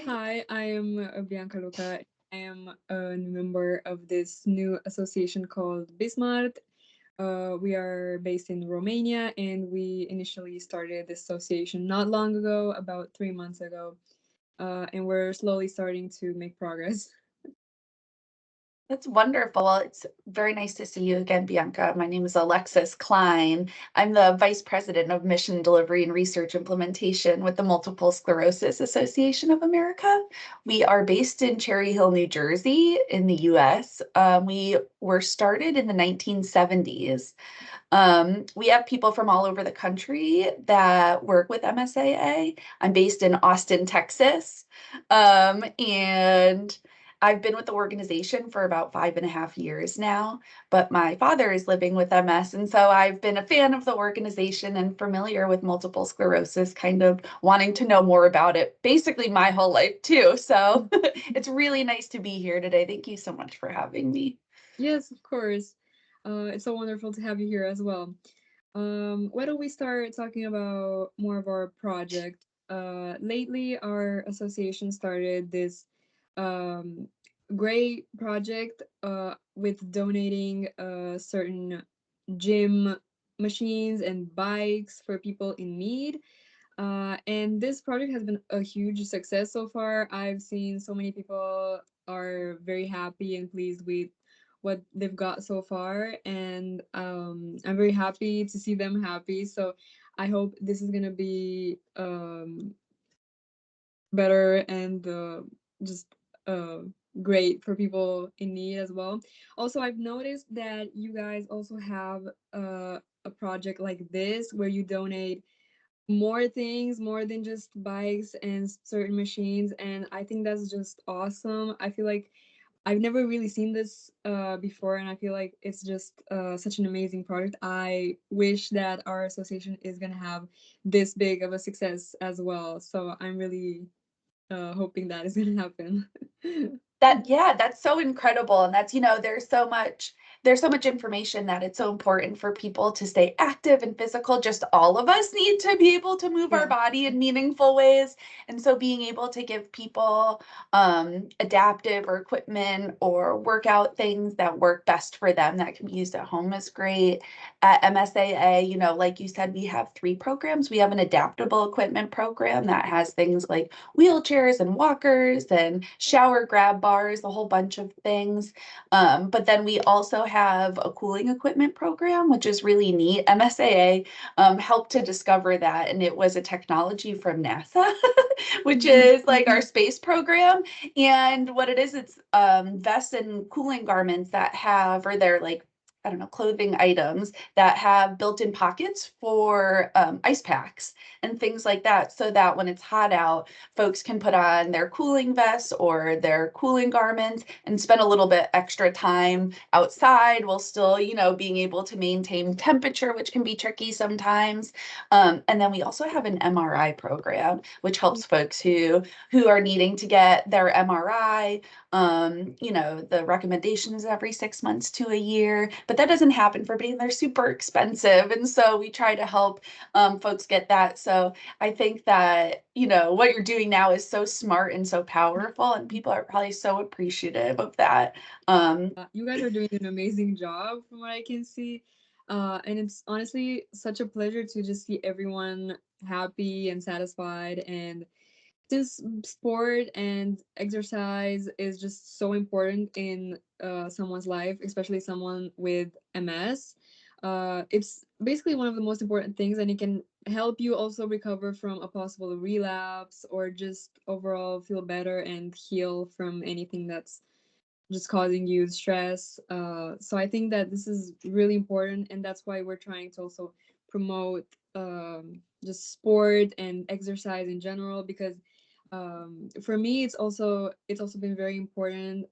Hi, I am Bianca Luca. I am a member of this new association called BiSMart. We are based in Romania, and we initially started this association not long ago, about 3 months ago, and we're slowly starting to make progress. That's wonderful. Well, it's very nice to see you again, Bianca. My name is Alexis Kline. I'm the Vice President of Mission Delivery and Research Implementation with the Multiple Sclerosis Association of America. We are based in Cherry Hill, New Jersey, in the US. We were started in the 1970s. We have people from all over the country that work with MSAA. I'm based in Austin, Texas. And I've been with the organization for about 5.5 years now, but my father is living with MS. And so I've been a fan of the organization and familiar with multiple sclerosis, kind of wanting to know more about it basically my whole life too. So it's really nice to be here today. Thank you so much for having me. Yes, of course. It's so wonderful to have you here as well. Why don't we start talking about more of our project? Lately, our association started this um, great project with donating certain gym machines and bikes for people in need. And this project has been a huge success so far. I've seen so many people are very happy and pleased with what they've got so far, and I'm very happy to see them happy. So I hope this is gonna be better and just uh, great for people in need as well. Also, I've noticed that you guys also have a project like this where you donate more things more than just bikes and certain machines, and I think that's just awesome. I feel like I've never really seen this before, and I feel like it's just such an amazing project. I wish that our association is gonna have this big of a success as well, so I'm really hoping that is gonna happen. Yeah, that's so incredible. And that's, there's so much information that it's so important for people to stay active and physical. Just all of us need to be able to move our Yeah. body in meaningful ways. And so being able to give people adaptive or equipment or workout things that work best for them that can be used at home is great. At MSAA, like you said, we have 3 programs. We have an adaptable equipment program that has things like wheelchairs and walkers and shower grab bars, a whole bunch of things. But then we also have a cooling equipment program, which is really neat. MSAA helped to discover that, and it was a technology from NASA, which is like our space program. And what it is, it's vests and cooling garments that have, or they're like, I don't know, clothing items that have built-in pockets for ice packs and things like that, so that when it's hot out, folks can put on their cooling vests or their cooling garments and spend a little bit extra time outside while still, being able to maintain temperature, which can be tricky sometimes. And then we also have an MRI program, which helps folks who are needing to get their MRI. The recommendations every 6 months to a year, but that doesn't happen for everybody. They're super expensive. And so we try to help folks get that. So I think that, what you're doing now is so smart and so powerful, and people are probably so appreciative of that. You guys are doing an amazing job from what I can see. And it's honestly such a pleasure to just see everyone happy and satisfied. And since sport and exercise is just so important in someone's life, especially someone with MS, it's basically one of the most important things, and it can help you also recover from a possible relapse or just overall feel better and heal from anything that's just causing you stress. So I think that this is really important, and that's why we're trying to also promote just sport and exercise in general, because for me it's also been very important.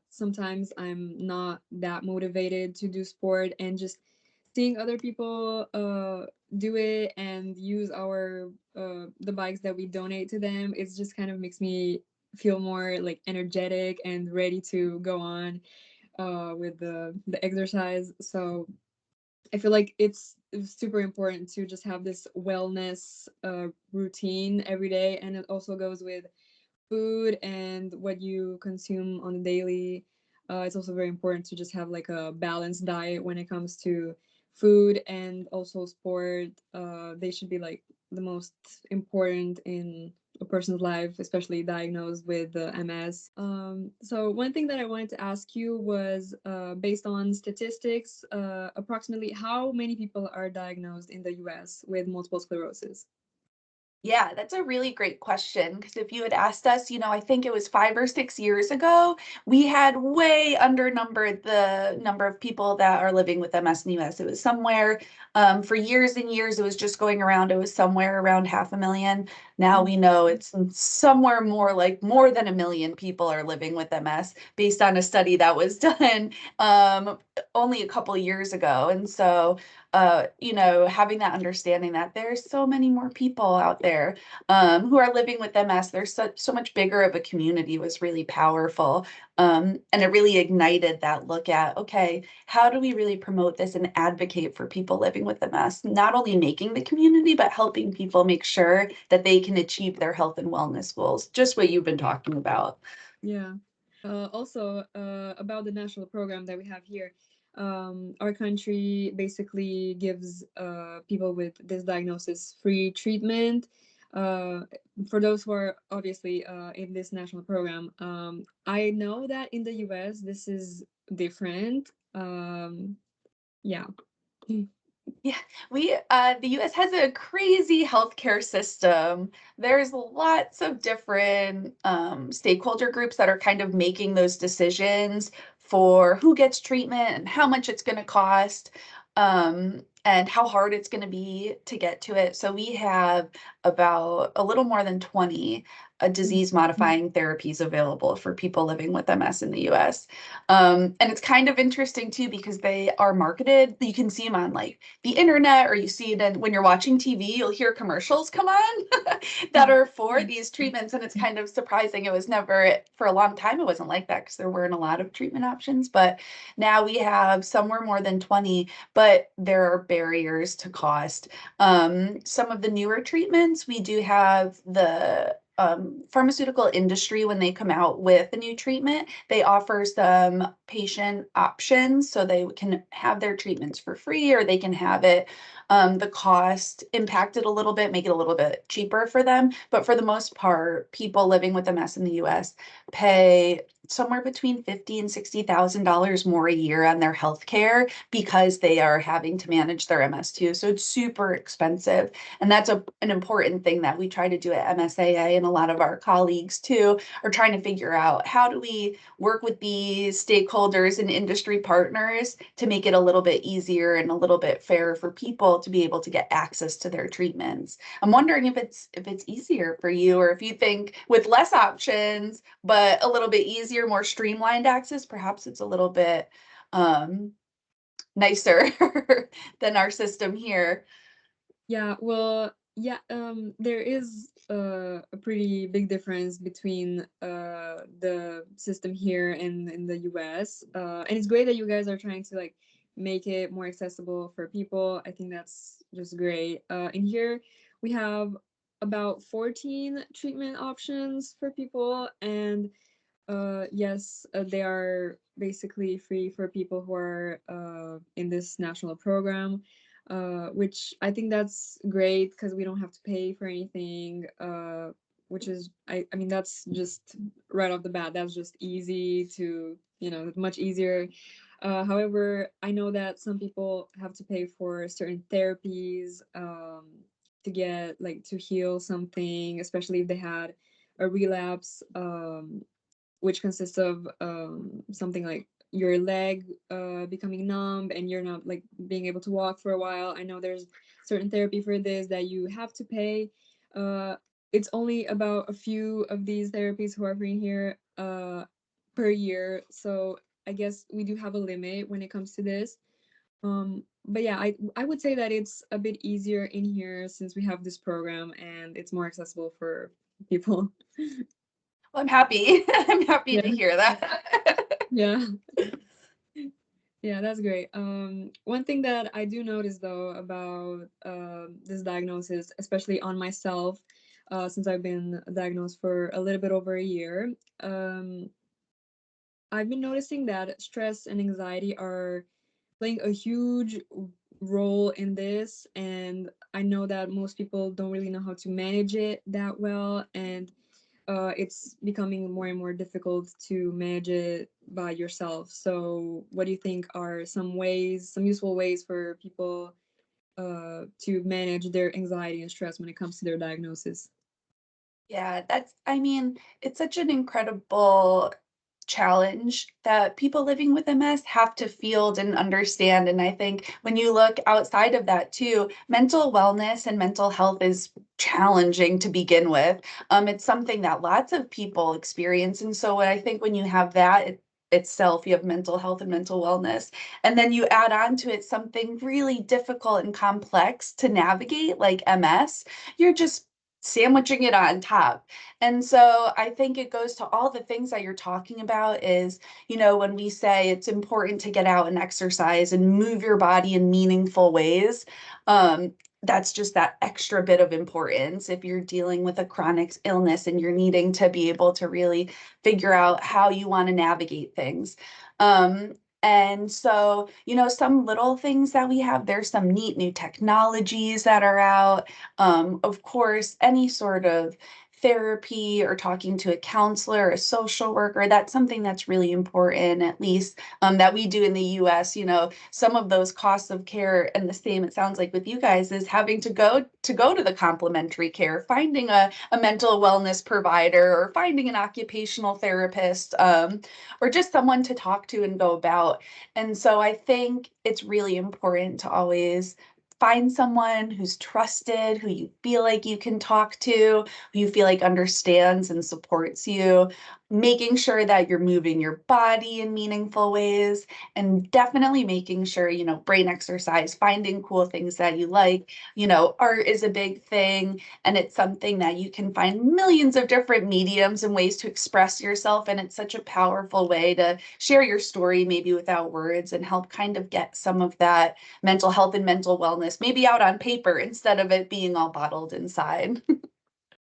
Sometimes I'm not that motivated to do sport, and just seeing other people do it and use our the bikes that we donate to them, it's just kind of makes me feel more like energetic and ready to go on with the exercise. So I feel like it's super important to just have this wellness routine every day, and it also goes with food and what you consume on a daily. It's also very important to just have like a balanced diet when it comes to food and also sport. They should be like the most important in a person's life, especially diagnosed with MS. So one thing that I wanted to ask you was, based on statistics, approximately how many people are diagnosed in the US with multiple sclerosis? Yeah, that's a really great question. Because if you had asked us, I think it was 5 or 6 years ago, we had way undernumbered the number of people that are living with MS in the US. It was somewhere, for years and years, it was just going around, it was somewhere around 500,000. Now we know it's somewhere more than 1 million people are living with MS based on a study that was done only a couple years ago. And so, having that understanding that there's so many more people out there who are living with MS, there's so much bigger of a community was really powerful. And it really ignited that look at, okay, how do we really promote this and advocate for people living with MS, not only making the community, but helping people make sure that they can achieve their health and wellness goals, just what you've been talking about. Yeah. Also, about the national program that we have here, our country basically gives people with this diagnosis free treatment. Uh, for those who are obviously in this national program, I know that in the US this is different. Yeah. Yeah, the US has a crazy healthcare system. There's lots of different stakeholder groups that are kind of making those decisions for who gets treatment and how much it's going to cost, and how hard it's going to be to get to it. So we have about a little more than 20 disease modifying therapies available for people living with MS in the US. And it's kind of interesting too, because they are marketed. You can see them on like the internet, or you see it when you're watching TV, you'll hear commercials come on that are for these treatments. And it's kind of surprising. It was never, for a long time, it wasn't like that because there weren't a lot of treatment options. But now we have somewhere more than 20, but there are barriers to cost. Some of the newer treatments, we do have the pharmaceutical industry, when they come out with a new treatment, they offer some patient options, so they can have their treatments for free, or they can have it the cost impacted a little bit, make it a little bit cheaper for them. But for the most part, people living with MS in the US pay somewhere between $50,000 and $60,000 more a year on their health care, because they are having to manage their MS too. So it's super expensive. And that's an important thing that we try to do at MSAA, and a lot of our colleagues too are trying to figure out, how do we work with these stakeholders and industry partners to make it a little bit easier and a little bit fairer for people to be able to get access to their treatments. I'm wondering if it's easier for you, or if you think with less options but a little bit easier, more streamlined access, perhaps it's a little bit nicer than our system here. Yeah, well, yeah, there is a pretty big difference between the system here and in the US. And it's great that you guys are trying to like make it more accessible for people. I think that's just great. In here, we have about 14 treatment options for people, and yes, they are basically free for people who are in this national program, which I think that's great because we don't have to pay for anything, which is, I mean, that's just right off the bat, that's just easy to, much easier. However, I know that some people have to pay for certain therapies to get, like, to heal something, especially if they had a relapse. Which consists of something like your leg becoming numb and you're not like being able to walk for a while. I know there's certain therapy for this that you have to pay. It's only about a few of these therapies who are free here per year. So I guess we do have a limit when it comes to this. But yeah, I would say that it's a bit easier in here since we have this program and it's more accessible for people. Well, I'm happy. I'm happy Yeah. to hear that. Yeah. Yeah, that's great. One thing that I do notice though about this diagnosis, especially on myself, since I've been diagnosed for a little bit over a year. I've been noticing that stress and anxiety are playing a huge role in this, and I know that most people don't really know how to manage it that well, and it's becoming more and more difficult to manage it by yourself. So, what do you think are some ways, some useful ways for people to manage their anxiety and stress when it comes to their diagnosis? Yeah, I mean, it's such an incredible challenge that people living with MS have to field and understand. And I think when you look outside of that too, mental wellness and mental health is challenging to begin with. It's something that lots of people experience. And so I think when you have that, itself, you have mental health and mental wellness, and then you add on to it something really difficult and complex to navigate, like MS, you're just sandwiching it on top. And so I think it goes to all the things that you're talking about is, when we say it's important to get out and exercise and move your body in meaningful ways, that's just that extra bit of importance if you're dealing with a chronic illness and you're needing to be able to really figure out how you want to navigate things. And so, some little things that we have, there's some neat new technologies that are out. Of course, any sort of therapy or talking to a counselor, a social worker, that's something that's really important, at least that we do in the US. Some of those costs of care, and the same, it sounds like with you guys, is having to go to the complementary care, finding a mental wellness provider or finding an occupational therapist, or just someone to talk to and go about. And so I think it's really important to always find someone who's trusted, who you feel like you can talk to, who you feel like understands and supports you, making sure that you're moving your body in meaningful ways, and definitely making sure, brain exercise, finding cool things that you like. Art is a big thing, and it's something that you can find millions of different mediums and ways to express yourself. And it's such a powerful way to share your story, maybe without words, and help kind of get some of that mental health and mental wellness maybe out on paper instead of it being all bottled inside.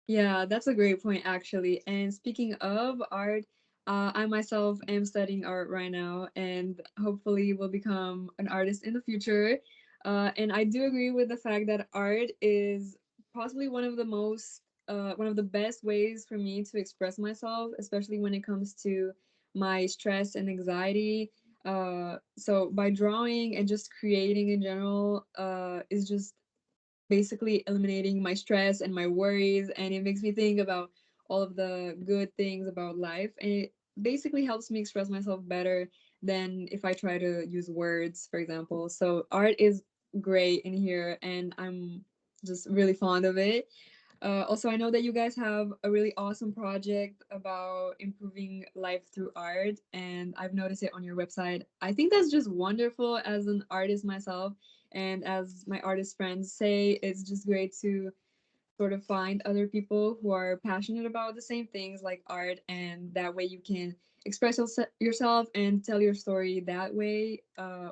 Yeah, that's a great point, actually. And speaking of art, I myself am studying art right now and hopefully will become an artist in the future. And I do agree with the fact that art is possibly one of the best ways for me to express myself, especially when it comes to my stress and anxiety. So by drawing and just creating in general, is just basically eliminating my stress and my worries, and it makes me think about all of the good things about life, and it basically helps me express myself better than if I try to use words, for example. So art is great in here and I'm just really fond of it. Also, I know that you guys have a really awesome project about improving life through art, and I've noticed it on your website. I think that's just wonderful as an artist myself, and as my artist friends say, it's just great to sort of find other people who are passionate about the same things like art, and that way you can express yourself and tell your story that way,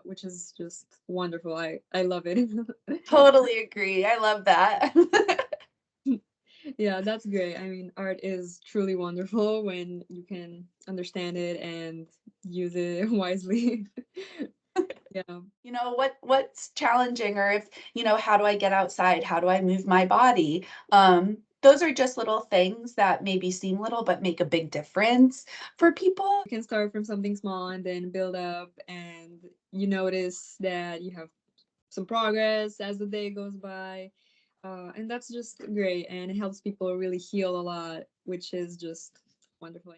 which is just wonderful. I love it. Totally agree. I love that. Yeah, that's great. I mean, art is truly wonderful when you can understand it and use it wisely. Yeah. What's challenging, or if, how do I get outside? How do I move my body? Those are just little things that maybe seem little but make a big difference for people. You can start from something small and then build up, and you notice that you have some progress as the day goes by. And that's just great, and it helps people really heal a lot, which is just wonderful.